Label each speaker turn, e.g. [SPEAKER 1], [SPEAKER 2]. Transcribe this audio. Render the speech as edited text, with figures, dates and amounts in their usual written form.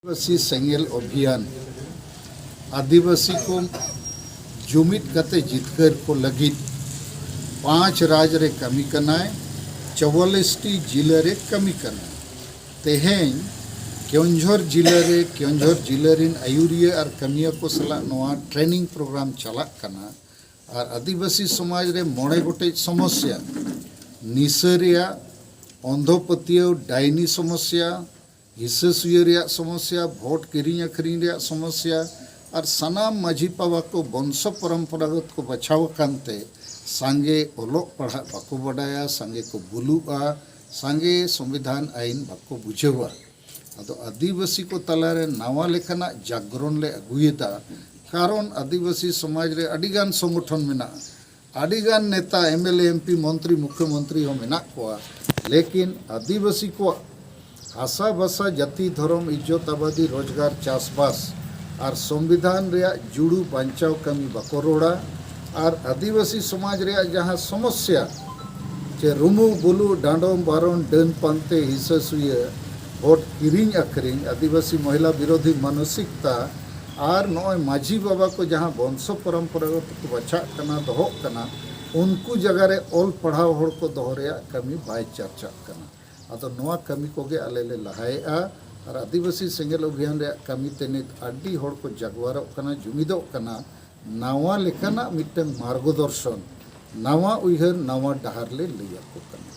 [SPEAKER 1] आदिवासी सेंगेल अभियान आदिवासी को जुमित कते जितकर को लगित 5 राज रे कमी कनाय 44टी जिला रे कमी कनाय तेहें केओंझर जिला रिन आयुरिया और कमिया को सला नोआ ट्रेनिंग प्रोग्राम चला कना और आदिवासी समाज रे 9 गोटे समस्या निसरिया अंधोपतियो डायनी समस्या हिस्सेसुया समस्या भोट किरिंग अखरिंग समस्या और सानाम माझी पावा को वंश परंपरागत को बचाव कानते सांगे ओलोक पढ़ा बाको बडाया सांगे को बुलुआ सांगे संविधान आईन बाको बुझेवा अदो आदिवासी को तलारे नावा लेखना जागरण ले अगुयेदा कारण आदिवासी समाज रे अडिगान संगठन मेना अडिगान नेता एमएलए एमपी मंत्री मुख्यमंत्री हो मेना कोआ लेकिन आदिवासी को आशा भाषा जाति धर्म इज्जत आबादी रोजगार चाषबास और संविधान रे जुड़ू बांचाव कमी बाको रोड़ा और आदिवासी समाज रे जहाँ समस्या जे रुमु बुलु डांडोम बारोन डन पानते हिस्सेसुया भोट किरिंग अखरिंग आदिवासी महिला विरोधी मानसिकता और नॉय माझी बाबा को जहाँ वंश परंपरागत को बचा कना दहो कना उनको जगह रे ओल पढ़ाव होड़ को दोहरेया कमी बाय चर्चा कना अदो नोआ कमी कोगे आले ले लहाएआ और आदिवासी सेंगेल अभियान रे कमी तेनित आडी होड़ को जगवारो कना जुमिदो कना नावा लेखना मिटन मार्गदर्शन नावा उइहर नावा डहार ले लैया को कना।